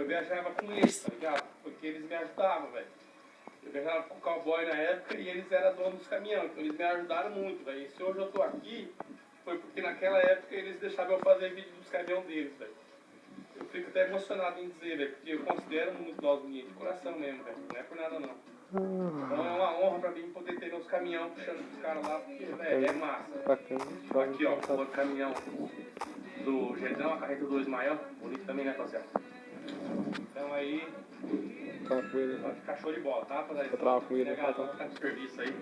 Eu viajava com eles, tá ligado? Porque eles me ajudavam, velho. Eu viajava com o cowboy na época e eles eram donos dos caminhões, então eles me ajudaram muito, velho. E se hoje eu tô aqui, foi porque naquela época eles deixavam eu fazer vídeo dos caminhões deles, velho. Eu fico até emocionado em dizer, velho, porque eu considero muito nós de coração mesmo, velho. Não é por nada não. Então é uma honra pra mim poder ter meus caminhões puxando os caras lá, porque, velho, é massa. Aqui, ó, o outro caminhão do Gedão, a carreta do Ismael, bonito também, né, rapaziada? Então aí, vai ficar show de bola, tá, rapaziada? Então, tá com serviço aí.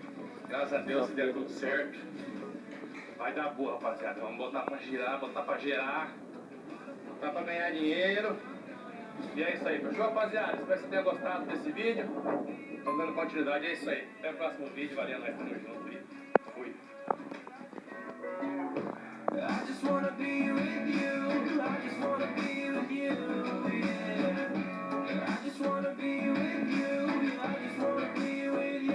Graças a Deus, se der tudo certo, vai dar boa, rapaziada. Vamos botar pra girar, botar pra gerar, botar pra ganhar dinheiro. E é isso aí, fechou, rapaziada? Espero que vocês tenham gostado desse vídeo. Estamos dando continuidade, é isso aí. Até o próximo vídeo, valeu, nós estamos juntos e fui. I just wanna be with you, I just wanna be with you, yeah. I just wanna be with you, I just wanna be with you.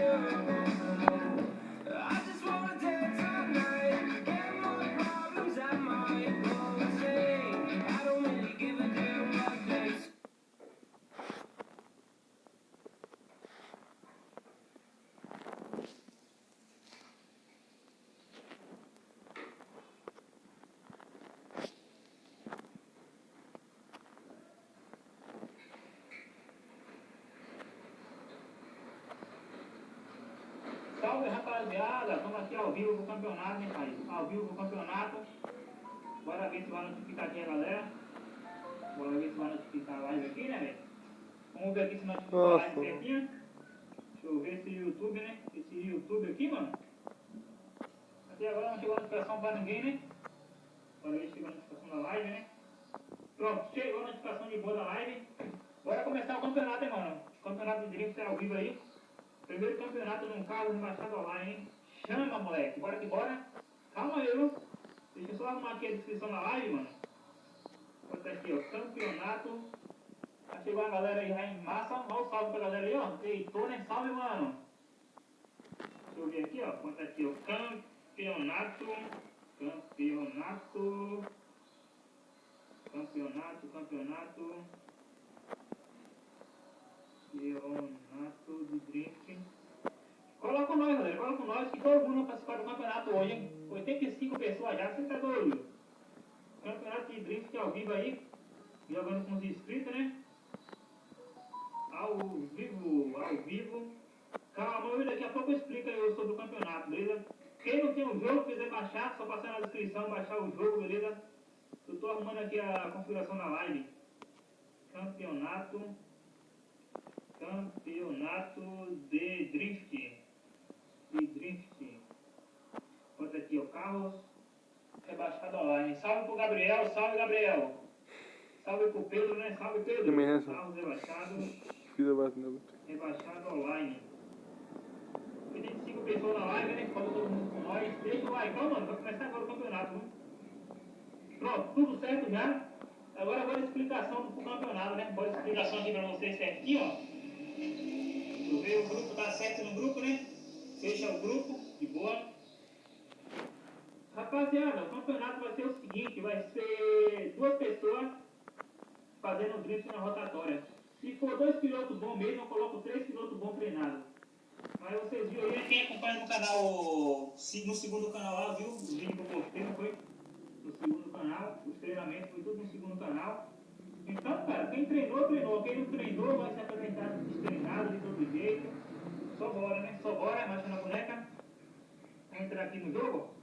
I just wanna dance all night, get more problems at my closing. I don't really give a damn like this. Salve, rapaziada, estamos aqui ao vivo pro campeonato, hein, pai? Ao vivo pro campeonato. Bora ver se vai notificar aqui a galera. Bora ver se vai notificar a live aqui, né, velho? Vamos ver aqui se notificou a live certinho. Deixa eu ver esse YouTube, né? Esse YouTube aqui, mano. Até agora não chegou a notificação pra ninguém, né? Bora ver se chegou a notificação da live, né? Pronto, chegou a notificação de boa da live. Bora começar o campeonato, hein, mano? Campeonato de drift ao vivo aí. Primeiro campeonato num carro rebaixado online, hein? Chama, moleque. Bora que bora. Calma aí, viu? Deixa eu só arrumar aqui a descrição da live, mano. Vou botar aqui, ó. Campeonato. Já chegou a galera aí já em massa. Dá um salve pra galera aí, ó. Heitor, né? Salve, mano. Deixa eu ver aqui, ó. Vou botar aqui, ó. Campeonato. Campeonato de drift. Cola com nós, galera. Cola com nós que todo mundo vai participar do campeonato hoje, hein? 85 pessoas já, você tá doido? Campeonato de drift ao vivo aí. Jogando com os inscritos, né? Ao vivo. Calma, daqui a pouco eu explico aí sobre o campeonato, beleza? Quem não tem o jogo, quiser baixar, só passar na descrição, baixar o jogo, beleza? Eu tô arrumando aqui a configuração da live. Campeonato de drift. Bota aqui, ó, carros rebaixado online. Salve pro Gabriel, salve Gabriel. Salve pro Pedro, né? Salve Pedro. Carros rebaixado online. 85 pessoas na live, né? Falta todo mundo com nós. Deixa o like, mano. Vai começar agora o campeonato, viu? Pronto, tudo certo já. Agora bora a explicação do campeonato, né? Bora a explicação aqui pra vocês certinho, ó. Deixa eu ver, o grupo tá certo no grupo, né? Fecha o grupo, de boa. Rapaziada, o campeonato vai ser o seguinte, vai ser 2 pessoas fazendo drift na rotatória. Se for 2 pilotos bons mesmo, eu coloco 3 pilotos bons treinados. Mas vocês viram aí, quem acompanha no canal, no segundo canal lá, viu? O vídeo que eu postei, não foi? No segundo canal, os treinamentos foi tudo no segundo canal. Então, cara, quem treinou, treinou. Quem não treinou vai se apresentar destreinado de todo jeito. Só bora, né? Só bora, marcha na boneca. Vamos entrar aqui no jogo.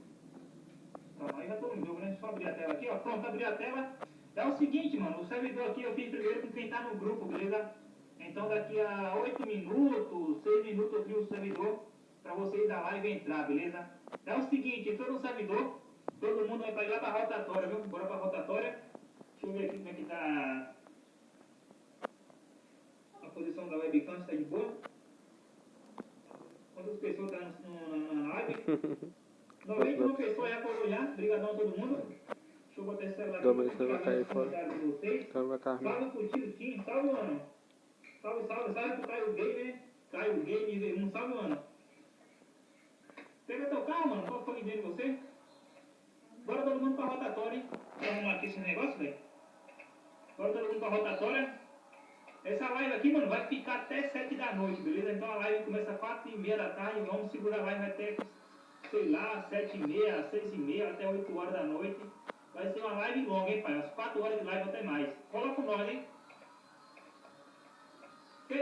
Calma aí, já tô no jogo, né? Só abrir a tela aqui, ó. Pronto, abri a tela. É o seguinte, mano, o servidor aqui eu fiz primeiro com quem tá no grupo, beleza? Então daqui a 8 minutos, 6 minutos eu crio o servidor pra vocês da live entrar, beleza? É o seguinte, entrou no servidor, todo mundo vai pra lá pra rotatória, viu? Bora pra rotatória. Deixa eu ver aqui como é que tá a posição da webcam, se tá de boa. Quantas pessoas tá na live? 91 pessoas já foram já, obrigadão a todo mundo. Deixa eu botar esse celular aqui pra ver os comentários de vocês. Salve pro Tio Tim, salve, mano. Salve pro Caio Game, né? Caio Game V1, salve, mano. Pega teu carro, mano, qual foi o de você? Bora todo mundo pra rotatória, hein? Vamos arrumar aqui esse negócio, velho. Bora todo mundo pra rotatória. Essa live aqui, mano, vai ficar até 7 da noite, beleza? Então a live começa às 4h30 da tarde, vamos segurar a live até, sei lá, 7h30, 6h30, até 8 horas da noite. Vai ser uma live longa, hein, pai? Umas 4 horas de live até mais. Coloca nós, hein?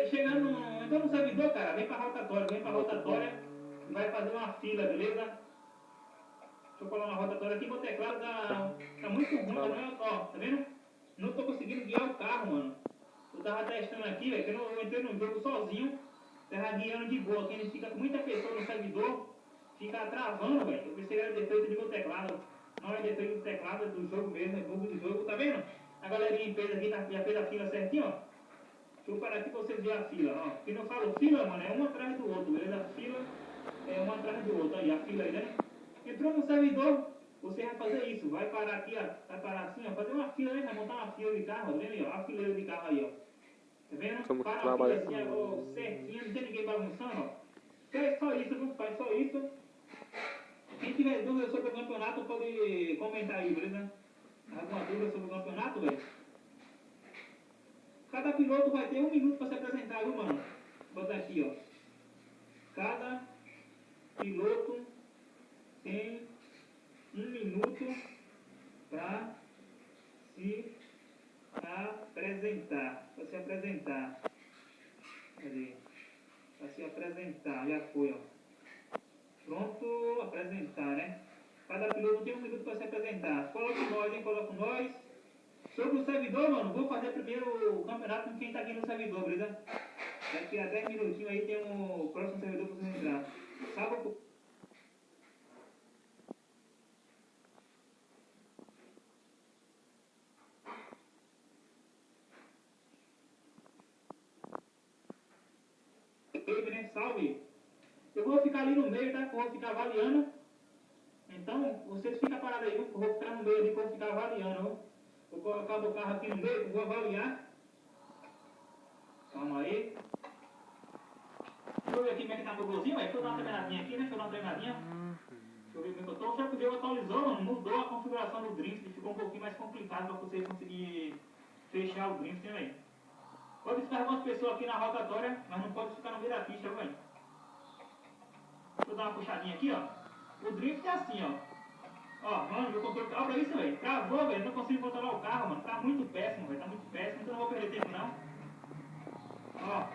Chegando, entrou no servidor, cara, vem pra rotatória, vai fazer uma fila, beleza? Deixa eu colar uma rotatória aqui, meu teclado tá muito ruim, ó, tá vendo? Não tô conseguindo guiar o carro, mano. Eu tava testando aqui, velho, que eu entrei no jogo sozinho, tava guiando de boa. Quem fica com muita pessoa no servidor, fica travando, velho. Eu pensei que era defeito de meu teclado. Não é defeito do teclado, é do jogo mesmo, é bug do jogo, tá vendo? A galerinha fez aqui, já fez a fila certinho, ó. Deixa eu parar aqui pra vocês verem a fila, ó. Quando eu falo fila, mano, é um atrás do outro, beleza? A fila é um atrás do outro, aí a fila aí, né? Entrou no servidor, você vai fazer isso, vai parar aqui, ó, vai parar assim, ó, fazer uma fila aí, vai montar uma fila de carro, tá vendo aí, ó, a fileira de carro aí, ó. Tá vendo? Estamos Para a trabalhando. filazinha, ó, certinho, não tem ninguém bagunçando, ó. Faz só isso, viu? Faz só isso. Quem tiver dúvida sobre o campeonato pode comentar aí, beleza? Alguma dúvida sobre o campeonato, velho? Cada piloto vai ter 1 minuto para se apresentar, viu, mano? Vou botar aqui, ó. Cada piloto tem 1 minuto para se apresentar. Para se apresentar. Cadê? Para se apresentar. Já foi, ó. Pronto, apresentar, né? Cada piloto tem 1 minuto para se apresentar. Coloca nós, hein? Coloca nós. Sobre o servidor, mano, vou fazer primeiro o campeonato com quem tá aqui no servidor, beleza? Daqui a 10 minutinhos aí tem o próximo servidor pra vocês entrar. Sabe o... né? Salve! Eu vou ficar ali no meio, tá? Eu vou ficar avaliando. Então, vocês ficam parados aí, eu vou ficar no meio ali, vou ficar avaliando. Vou colocar o carro aqui no meio, vou avaliar. Calma aí. Deixa eu ver aqui como é que tá meu golzinho, velho. Deixa eu dar uma treinadinha aqui, né? Deixa eu dar uma treinadinha. Deixa eu ver como é que eu tô. Já que o jogo atualizou, mano, mudou a configuração do drift. Ficou um pouquinho mais complicado pra vocês conseguirem fechar o drift, né, velho? Pode ficar algumas pessoas aqui na rotatória, mas não pode ficar no meio da pista, velho. Deixa eu dar uma puxadinha aqui, ó. O drift é assim, ó. Ó, mano, meu controle... Olha isso, velho. Travou, velho. Não consigo controlar o carro, mano. Tá muito péssimo, velho. Tá muito péssimo. Então não vou perder tempo, não. Ó.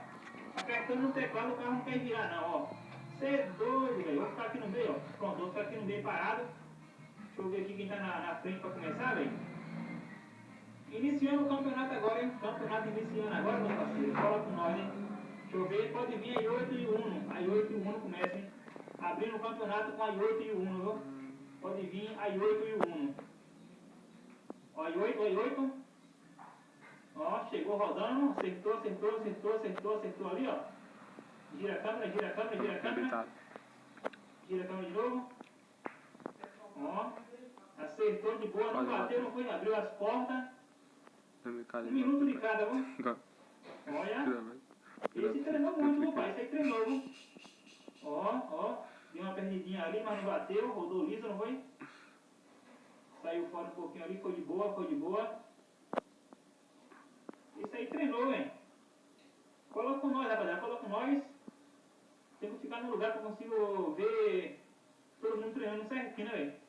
Apertando no teclado, o carro não quer virar, não, ó. Você é doido, velho. Vou ficar aqui no meio, ó. Pronto, vou ficar aqui no meio parado. Deixa eu ver aqui quem tá na frente pra começar, velho. Iniciando o campeonato agora, hein? Campeonato iniciando agora, meu parceiro. Cola com nós, hein? Deixa eu ver. Pode vir a I8 e 1. A I8 e 1 começa, hein? Abrindo o campeonato com a I8 e 1, viu? Pode vir a I8 e 1. Ó, I8, ó, I8. Ó, chegou rodando. Acertou, acertou, acertou, acertou, acertou ali, ó. Gira a câmera, gira a câmera, gira a câmera. Gira a câmera de novo. Ó. Acertou de boa, não bateu, não foi, abriu as portas. 1 minuto de cada, viu? Olha. Esse treinou muito, viu, pai? Esse aí treinou, viu? Ó, ó. Deu uma perdidinha ali, mas não bateu. Rodou liso, não foi? Saiu fora um pouquinho ali, foi de boa, foi de boa. Esse aí treinou, velho. Coloca com nós, rapaziada, coloca com nós. Tem que ficar no lugar que eu consigo ver todo mundo treinando certinho, né, velho?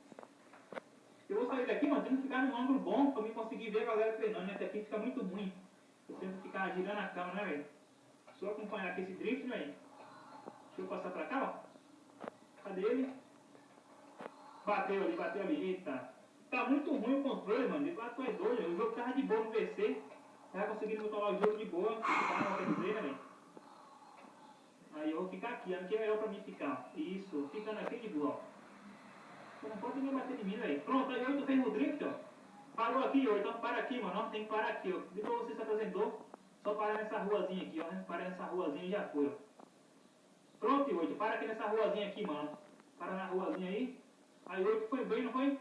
Eu vou sair daqui, mano, tem que ficar num ângulo bom pra mim conseguir ver a galera treinando, né? Até aqui fica muito ruim. Eu tenho que ficar girando a câmera, né, velho? Só acompanhar aqui esse drift, né, velho? Deixa eu passar pra cá, ó. Cadê ele? Bateu ali, eita. Tá muito ruim o controle, mano. De fato é doido. O jogo tava de boa no PC. Tava conseguindo controlar o jogo de boa. Tá, quer dizer, né, velho? Aí eu vou ficar aqui, aqui é melhor pra mim ficar. Isso, ficando aqui de boa, ó. Não pode ninguém bater em mim, velho. Pronto, aí 8 fez o drift, ó. Parou aqui, ó. Então para aqui, mano. Tem que parar aqui, ó. Depois você se apresentou. Só parar nessa ruazinha aqui, ó. Para nessa ruazinha e já foi, ó. Pronto, 8. Para aqui nessa ruazinha aqui, mano. Para na ruazinha aí. Aí 8 foi bem, não foi?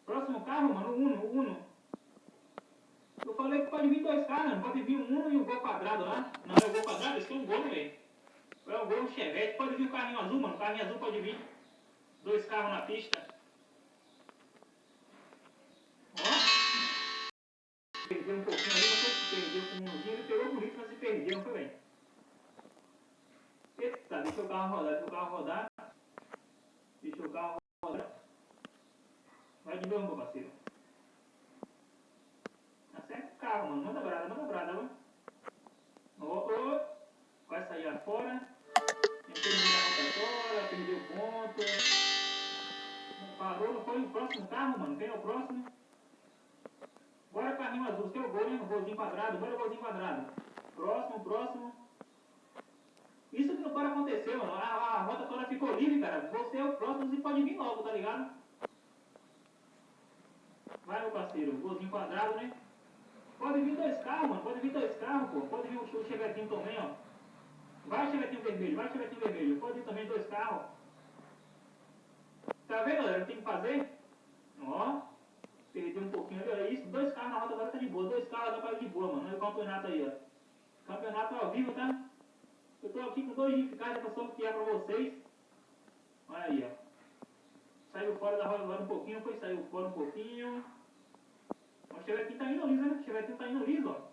Próximo carro, mano, o Uno. Eu falei que pode vir 2 carros, mano. Pode vir o Uno e o Gol quadrado lá. Não é o Gol quadrado, esse é um Gol, velho. É o Gol Chevette. Pode vir o carrinho azul, mano. O carrinho azul pode vir. 2 carros na pista. Ó. Perdeu um pouquinho ali, não sei se perdeu com um Unozinho. Ele pegou bonito, mas deixa o carro rodar, deixa o carro rodar. Deixa o carro rodar. Vai de novo, meu parceiro. Acerta o carro, mano. Manda brada, mano. Ô. Vai sair afora. Entrou no meio da rotatória, perdeu ponto. Parou, não foi o próximo carro, mano. Quem é o próximo? Bora carrinho azul, seu gol, né? Golzinho quadrado, bora golzinho quadrado. Próximo. Isso que não pode acontecer, mano. A rotatória ficou livre, cara. Você é o próximo, você pode vir logo, tá ligado? Vai, meu parceiro. Golzinho quadrado, né? Pode vir 2 carros, mano. Pode vir 2 carros, pô. Pode vir o chevetinho também, ó. Vai, chevetinho vermelho. Pode vir também 2 carros. Tá vendo, galera? O que tem que fazer? Ó. Perdi um pouquinho ali, olha isso. 2 carros na rota agora tá de boa. 2 carros dá pra ir de boa, mano. Olha o campeonato aí, ó. Campeonato ao vivo, tá? Eu tô aqui com 2 gificados pra sortear pra vocês. Olha aí, ó. Saiu fora da roda agora um pouquinho, saiu fora um pouquinho. O chevetinho tá indo liso, né? O chevetinho tá indo liso, ó.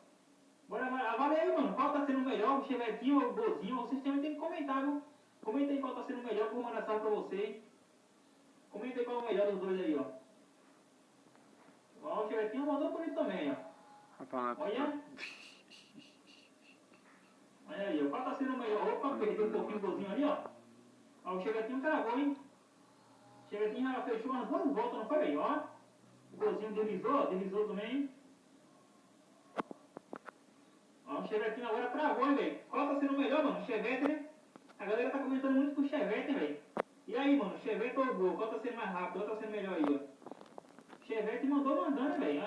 Bora, avalia aí, mano. Qual tá sendo melhor, o chevetinho ou o golzinho? Vocês também tem que comentar, viu? Comenta aí qual tá sendo melhor, que eu vou mandar salve pra vocês. Comenta aí qual é o melhor dos dois aí, ó. Ó, o chevetinho mandou bonito também, ó. Olha. Olha aí, ó. Qual tá sendo melhor? Opa, perdeu um pouquinho o golzinho ali, ó. Ó, o chevetinho travou, hein? O chevetinho já fechou umas 2 voltas, não foi, velho? Ó. O golzinho deslizou também. Ó, o chevetinho agora travou, hein, velho? Qual tá sendo melhor, mano? O chevette, né? A galera tá comentando muito com o chevette, velho. E aí, mano? Chevette ou gol? Qual tá sendo mais rápido? Qual tá sendo melhor aí, ó? Chevette mandou mandando, velho.